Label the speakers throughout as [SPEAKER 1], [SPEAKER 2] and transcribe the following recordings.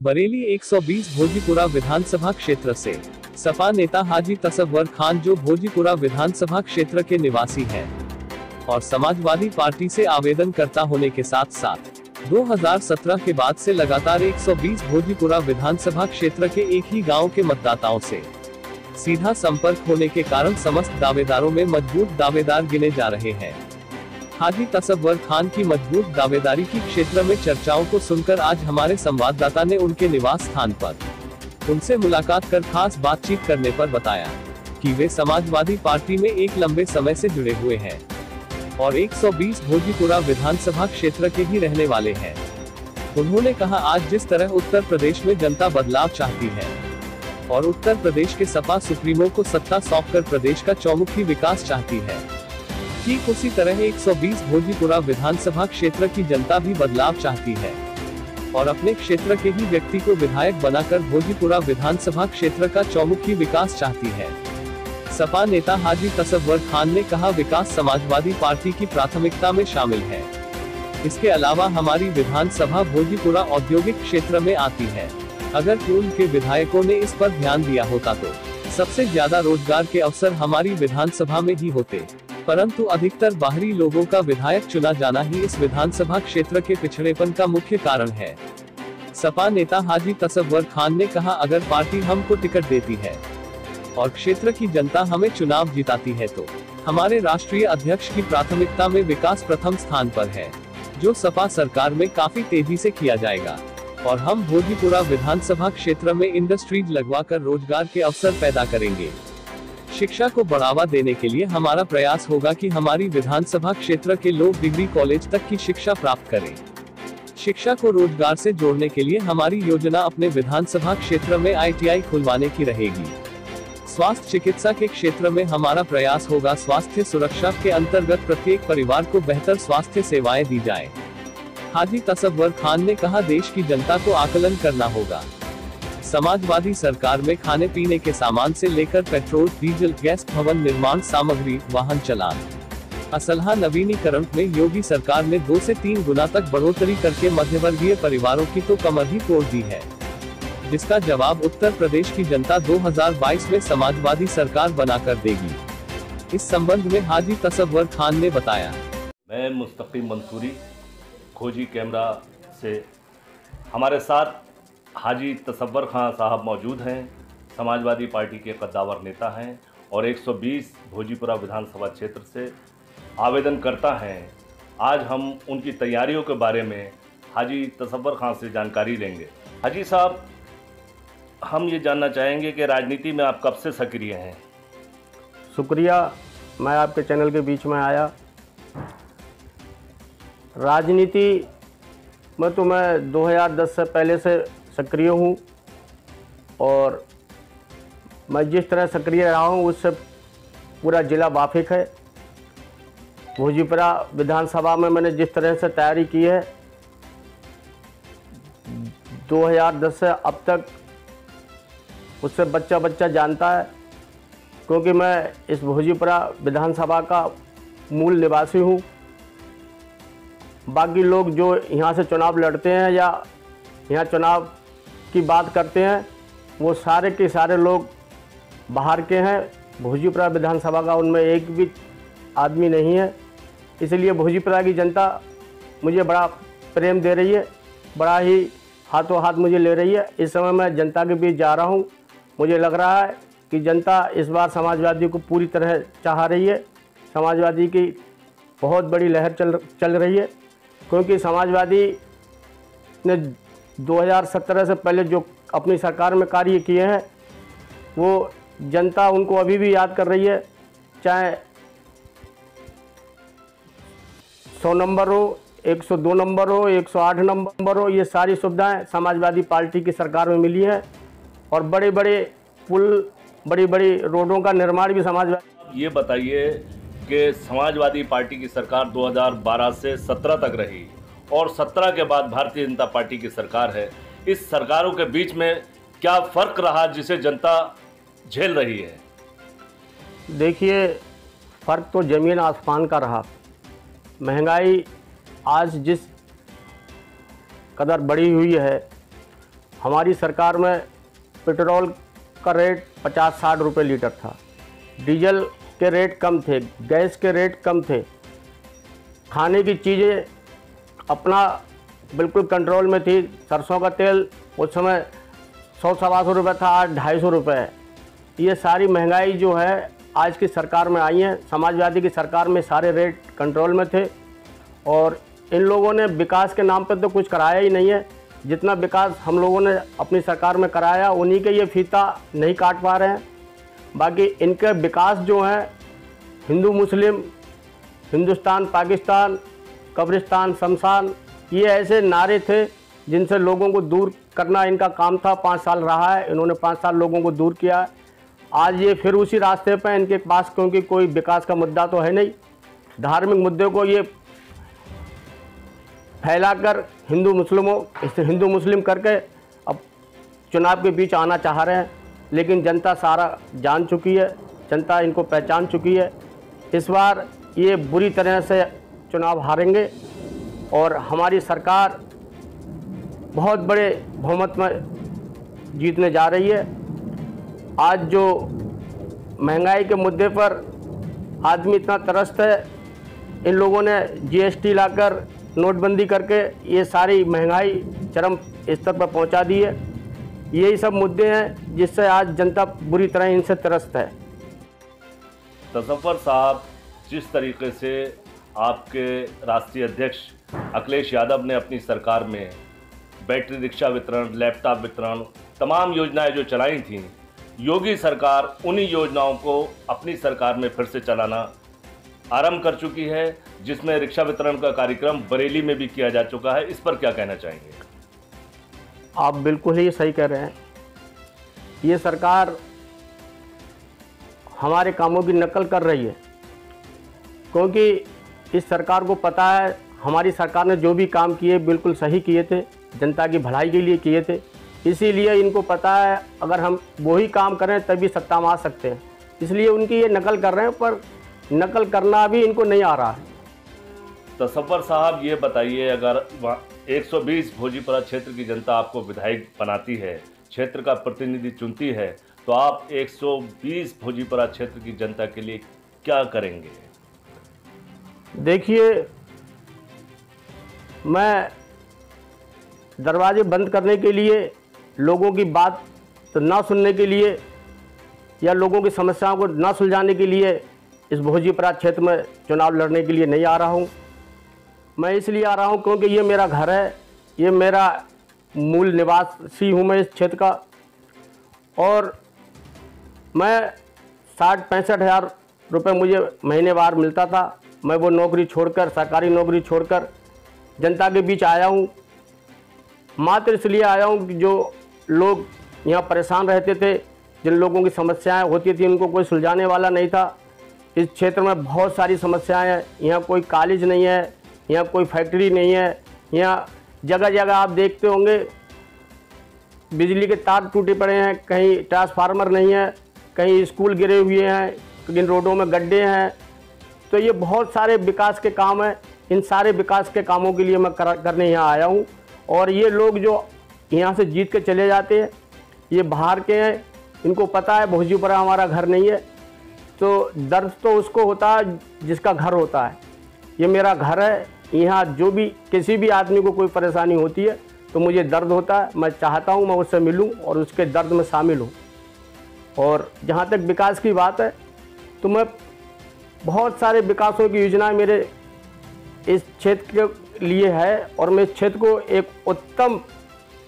[SPEAKER 1] बरेली 120 भोजीपुरा विधानसभा क्षेत्र से सपा नेता हाजी तसव्वुर खान, जो भोजीपुरा विधानसभा क्षेत्र के निवासी हैं और समाजवादी पार्टी से आवेदन करता होने के साथ साथ 2017 के बाद से लगातार 120 भोजीपुरा विधानसभा क्षेत्र के एक ही गांव के मतदाताओं से सीधा संपर्क होने के कारण समस्त दावेदारों में मजबूत दावेदार गिने जा रहे हैं। हाजी तसव्वुर खान की मजबूत दावेदारी की क्षेत्र में चर्चाओं को सुनकर आज हमारे संवाददाता ने उनके निवास स्थान पर उनसे मुलाकात कर खास बातचीत करने पर बताया कि वे समाजवादी पार्टी में एक लंबे समय से जुड़े हुए हैं और 120 भोजीपुरा विधानसभा क्षेत्र के ही रहने वाले हैं। उन्होंने कहा, आज जिस तरह उत्तर प्रदेश में जनता बदलाव चाहती है और उत्तर प्रदेश के सपा सुप्रीमो को सत्ता सौंपकर प्रदेश का चौमुखी विकास चाहती है, ठीक उसी तरह 120 भोजीपुरा विधानसभा क्षेत्र की जनता भी बदलाव चाहती है और अपने क्षेत्र के ही व्यक्ति को विधायक बनाकर भोजीपुरा विधानसभा क्षेत्र का चौमुखी विकास चाहती है। सपा नेता हाजी तसव्वुर खान ने कहा, विकास समाजवादी पार्टी की प्राथमिकता में शामिल है। इसके अलावा हमारी विधानसभा भोजीपुरा औद्योगिक क्षेत्र में आती है। अगर पूर्व के विधायकों ने इस पर ध्यान दिया होता तो सबसे ज्यादा रोजगार के अवसर हमारी विधानसभा में ही होते, परंतु अधिकतर बाहरी लोगों का विधायक चुना जाना ही इस विधानसभा क्षेत्र के पिछड़ेपन का मुख्य कारण है। सपा नेता हाजी तसव्वुर खान ने कहा, अगर पार्टी हमको टिकट देती है और क्षेत्र की जनता हमें चुनाव जिताती है तो हमारे राष्ट्रीय अध्यक्ष की प्राथमिकता में विकास प्रथम स्थान पर है, जो सपा सरकार में काफी तेजी से किया जाएगा और हम भोजीपुरा विधानसभा क्षेत्र में इंडस्ट्रीज लगवाकर रोजगार के अवसर पैदा करेंगे। शिक्षा को बढ़ावा देने के लिए हमारा प्रयास होगा कि हमारी विधानसभा क्षेत्र के लोग डिग्री कॉलेज तक की शिक्षा प्राप्त करें। शिक्षा को रोजगार से जोड़ने के लिए हमारी योजना अपने विधानसभा क्षेत्र में ITI खुलवाने की रहेगी। स्वास्थ्य चिकित्सा के क्षेत्र में हमारा प्रयास होगा, स्वास्थ्य सुरक्षा के अंतर्गत प्रत्येक परिवार को बेहतर स्वास्थ्य सेवाएं दी जाए। हाजी तसव्वुर खान ने कहा, देश की जनता को आकलन करना होगा। समाजवादी सरकार में खाने पीने के सामान से लेकर पेट्रोल, डीजल, गैस, भवन निर्माण सामग्री, वाहन चलान, असलहा नवीनीकरण में योगी सरकार ने 2 से 3 गुना तक बढ़ोतरी करके मध्यवर्गीय परिवारों की तो कमर ही तोड़ दी है, जिसका जवाब उत्तर प्रदेश की जनता 2022 में समाजवादी सरकार बनाकर देगी। इस संबंध में हाजी तसव्वुर खान ने बताया,
[SPEAKER 2] मैं मुस्तकीम मंसूरी, खोजी कैमरा से। हमारे साथ हाजी तसव्वुर खान साहब मौजूद हैं, समाजवादी पार्टी के कद्दावर नेता हैं और 120 भोजीपुरा विधानसभा क्षेत्र से आवेदन करता हैं। आज हम उनकी तैयारियों के बारे में हाजी तसव्वुर खान से जानकारी लेंगे। हाजी साहब, हम ये जानना चाहेंगे कि राजनीति में आप कब से सक्रिय हैं?
[SPEAKER 3] शुक्रिया, मैं आपके चैनल के बीच में आया। राजनीति में तो मैं 2010 से पहले से सक्रिय हूँ और मैं जिस तरह सक्रिय रहा हूँ उससे पूरा ज़िला वाकिफ़ है। भोजीपुरा विधानसभा में मैंने जिस तरह से तैयारी की है 2010 से अब तक, उससे बच्चा बच्चा जानता है, क्योंकि मैं इस भोजीपुरा विधानसभा का मूल निवासी हूँ। बाकी लोग जो यहाँ से चुनाव लड़ते हैं या यहाँ चुनाव की बात करते हैं, वो सारे के सारे लोग बाहर के हैं। भोजीपुरा विधानसभा का उनमें एक भी आदमी नहीं है। इसलिए भोजीपुरा की जनता मुझे बड़ा प्रेम दे रही है, बड़ा ही हाथों हाथ मुझे ले रही है। इस समय मैं जनता के बीच जा रहा हूँ। मुझे लग रहा है कि जनता इस बार समाजवादी को पूरी तरह चाह रही है। समाजवादी की बहुत बड़ी लहर चल रही है, क्योंकि समाजवादी ने 2017 से पहले जो अपनी सरकार में कार्य किए हैं वो जनता उनको अभी भी याद कर रही है। चाहे 100 नंबर हो, 102 नंबर हो, 108 नंबर हो, ये सारी सुविधाएं समाजवादी पार्टी की सरकार में मिली है और बड़े बड़े पुल, बड़ी बड़ी रोडों का निर्माण भी समाजवादी।
[SPEAKER 2] ये बताइए कि समाजवादी पार्टी की सरकार 2012 से 17 तक रही और 17 के बाद भारतीय जनता पार्टी की सरकार है। इस सरकारों के बीच में क्या फ़र्क रहा जिसे जनता झेल रही है?
[SPEAKER 3] देखिए, फ़र्क तो ज़मीन आसमान का रहा। महंगाई आज जिस कदर बढ़ी हुई है, हमारी सरकार में पेट्रोल का रेट 50-60 रुपये लीटर था, डीजल के रेट कम थे, गैस के रेट कम थे, खाने की चीज़ें अपना बिल्कुल कंट्रोल में थी। सरसों का तेल उस समय 100-125 रुपये था, आज 250 रुपये है। ये सारी महंगाई जो है आज की सरकार में आई है, समाजवादी की सरकार में सारे रेट कंट्रोल में थे और इन लोगों ने विकास के नाम पर तो कुछ कराया ही नहीं है। जितना विकास हम लोगों ने अपनी सरकार में कराया उन्हीं के ये फीता नहीं काट पा रहे हैं। बाकी इनके विकास जो है हिंदू मुस्लिम, हिंदुस्तान पाकिस्तान, कब्रिस्तान शमशान, ये ऐसे नारे थे जिनसे लोगों को दूर करना इनका काम था। 5 साल रहा है, इन्होंने 5 साल लोगों को दूर किया है। आज ये फिर उसी रास्ते पर इनके पास, क्योंकि कोई विकास का मुद्दा तो है नहीं, धार्मिक मुद्दे को ये फैलाकर हिंदू मुस्लिम करके अब चुनाव के बीच आना चाह रहे हैं। लेकिन जनता सारा जान चुकी है, जनता इनको पहचान चुकी है। इस बार ये बुरी तरह से चुनाव हारेंगे और हमारी सरकार बहुत बड़े बहुमत में जीतने जा रही है। आज जो महंगाई के मुद्दे पर आदमी इतना त्रस्त है, इन लोगों ने जीएसटी लाकर, नोटबंदी करके ये सारी महंगाई चरम स्तर पर पहुंचा दी है। यही सब मुद्दे हैं जिससे आज जनता बुरी तरह इनसे त्रस्त है।
[SPEAKER 2] तसव्वुर साहब, जिस तरीके से आपके राष्ट्रीय अध्यक्ष अखिलेश यादव ने अपनी सरकार में बैटरी रिक्शा वितरण, लैपटॉप वितरण, तमाम योजनाएं जो चलाई थीं, योगी सरकार उन्हीं योजनाओं को अपनी सरकार में फिर से चलाना आरंभ कर चुकी है, जिसमें रिक्शा वितरण का कार्यक्रम बरेली में भी किया जा चुका है। इस पर क्या कहना चाहेंगे?
[SPEAKER 3] आप बिल्कुल ही सही कह रहे हैं। ये सरकार हमारे कामों की नकल कर रही है, क्योंकि इस सरकार को पता है हमारी सरकार ने जो भी काम किए बिल्कुल सही किए थे, जनता की भलाई के लिए किए थे। इसीलिए इनको पता है अगर हम वही काम करें तभी सत्ता में आ सकते हैं, इसलिए उनकी ये नकल कर रहे हैं, पर नकल करना भी इनको नहीं आ रहा है।
[SPEAKER 2] तसव्वुर साहब, ये बताइए, अगर 120 भोजीपुरा क्षेत्र की जनता आपको विधायक बनाती है, क्षेत्र का प्रतिनिधि चुनती है, तो आप 120 भोजीपुरा क्षेत्र की जनता के लिए क्या करेंगे?
[SPEAKER 3] देखिए, मैं दरवाजे बंद करने के लिए, लोगों की बात तो ना सुनने के लिए या लोगों की समस्याओं को ना सुलझाने के लिए इस भोजीपुरा क्षेत्र में चुनाव लड़ने के लिए नहीं आ रहा हूँ। मैं इसलिए आ रहा हूँ क्योंकि ये मेरा घर है, ये मेरा मूल निवासी हूँ मैं इस क्षेत्र का, और मैं 60-65 हज़ार रुपये मुझे महीनेवार मिलता था। मैं वो नौकरी छोड़कर, सरकारी नौकरी छोड़कर जनता के बीच आया हूँ। मात्र इसलिए आया हूँ कि जो लोग यहाँ परेशान रहते थे, जिन लोगों की समस्याएं होती थी, उनको कोई सुलझाने वाला नहीं था। इस क्षेत्र में बहुत सारी समस्याएं हैं। यहाँ कोई कॉलेज नहीं है, यहाँ कोई फैक्ट्री नहीं है, यहाँ जगह जगह आप देखते होंगे बिजली के तार टूटे पड़े हैं, कहीं ट्रांसफार्मर नहीं है, कहीं स्कूल गिरे हुए हैं, कहीं रोडों में गड्ढे हैं। तो ये बहुत सारे विकास के काम हैं। इन सारे विकास के कामों के लिए मैं करने यहाँ आया हूँ। और ये लोग जो यहाँ से जीत के चले जाते हैं, ये बाहर के हैं, इनको पता है भोजीपुरा हमारा घर नहीं है। तो दर्द तो उसको होता है जिसका घर होता है। ये मेरा घर है, यहाँ जो भी किसी भी आदमी को कोई परेशानी होती है तो मुझे दर्द होता है। मैं चाहता हूँ मैं उससे मिलूँ और उसके दर्द में शामिल हूँ। और जहाँ तक विकास की बात है, तो मैं बहुत सारे विकासों की योजनाएं मेरे इस क्षेत्र के लिए है और मैं इस क्षेत्र को एक उत्तम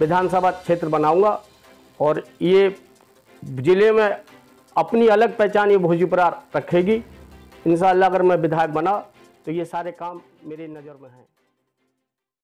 [SPEAKER 3] विधानसभा क्षेत्र बनाऊंगा और ये ज़िले में अपनी अलग पहचान ये भोजीपुरा रखेगी। इंशाअल्लाह अगर मैं विधायक बना तो ये सारे काम मेरी नज़र में हैं।